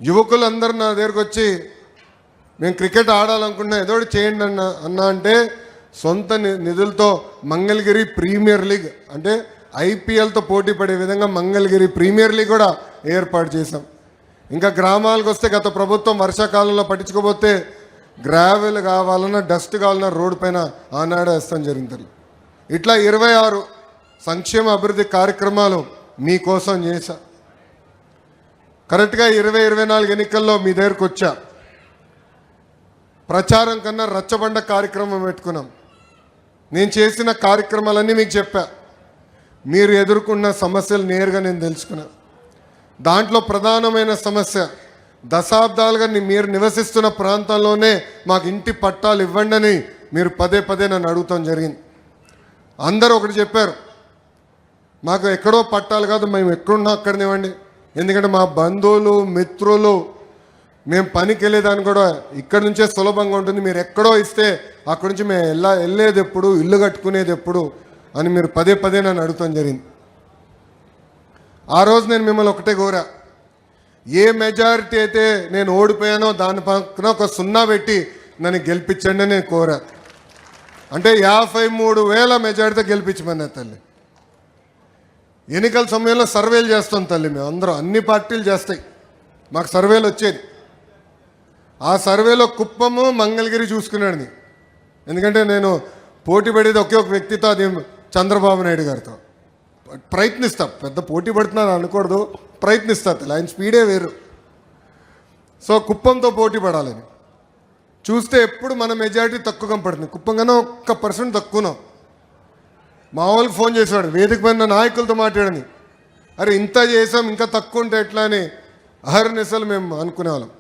యువకులందరూ నా దగ్గరకు వచ్చి మేము క్రికెట్ ఆడాలనుకున్నా ఏదో ఒకటి చేయండి అన్నా అంటే సొంత నిధులతో మంగళగిరి ప్రీమియర్ లీగ్ అంటే ఐపీఎల్తో పోటీ పడే విధంగా మంగళగిరి ప్రీమియర్ లీగ్ కూడా ఏర్పాటు చేశాం. ఇంకా గ్రామాలకు వస్తే గత ప్రభుత్వం వర్షాకాలంలో పట్టించుకోపోతే గ్రావెల్ కావాలన్నా డస్ట్ కావాలన్నా రోడ్డు పైన ఆనాడు వేస్తాం జరిగింది. ఇట్లా 26 సంక్షేమ అభివృద్ధి కార్యక్రమాలు మీకోసం చేశా. కరెక్ట్గా 2024 ఎన్నికల్లో మీ దగ్గరకు వచ్చా. ప్రచారం కన్నా రచ్చబండ కార్యక్రమం పెట్టుకున్నాం. నేను చేసిన కార్యక్రమాలన్నీ మీకు చెప్పా. మీరు ఎదుర్కొన్న సమస్యలు నేరుగా నేను తెలుసుకున్నా. దాంట్లో ప్రధానమైన సమస్య దశాబ్దాలుగా మీరు నివసిస్తున్న ప్రాంతంలోనే మాకు ఇంటి పట్టాలు ఇవ్వండి అని మీరు పదే పదే నన్ను అడుగుతాం జరిగింది. అందరూ ఒకటి చెప్పారు, మాకు ఎక్కడో పట్టాలు కాదు, మేము ఎక్కడున్నా అక్కడనే ఇవ్వండి. ఎందుకంటే మా బంధువులు మిత్రులు మేము పనికి వెళ్ళేదాన్ని కూడా ఇక్కడి నుంచే సులభంగా ఉంటుంది, మీరు ఎక్కడో ఇస్తే అక్కడి నుంచి మేము వెళ్ళేది ఎప్పుడు, ఇల్లు కట్టుకునేది ఎప్పుడు అని మీరు పదే పదే నన్ను అడుగుతాం జరిగింది. ఆ రోజు నేను మిమ్మల్ని ఒకటే కోరా, ఏ మెజారిటీ అయితే నేను ఓడిపోయానో దాని పక్కన ఒక 0 పెట్టి నన్ను గెలిపించండి అని నేను కోరా. అంటే 53,000 మెజారిటీతో గెలిపించమన్నా తల్లి. ఎన్నికల సమయంలో సర్వేలు చేస్తాం తల్లి, మేము అందరం అన్ని పార్టీలు చేస్తాయి, మాకు సర్వేలు వచ్చేది. ఆ సర్వేలో కుప్పము మంగళగిరి చూసుకున్నాడు. ఎందుకంటే నేను పోటీ పడేది ఒకే ఒక వ్యక్తితో, అది చంద్రబాబు నాయుడు గారితో. ప్రయత్నిస్తా, పెద్ద పోటీ పడుతున్నాను అనకూడదు, ప్రయత్నిస్తా, ఆయన స్పీడే వేరు. సో కుప్పంతో పోటీ పడాలని చూస్తే ఎప్పుడు మన మెజారిటీ తక్కువగా పడుతుంది. కుప్పం కన్నా 1% తక్కువనాం. మా వాళ్ళకి ఫోన్ చేసేవాడు, వేదిక పైన నాయకులతో మాట్లాడని, అరే ఇంత చేసాం ఇంకా తక్కువ ఉంటే ఎట్లా అని అహర్నిశలు మేము అనుకునేవాళ్ళం.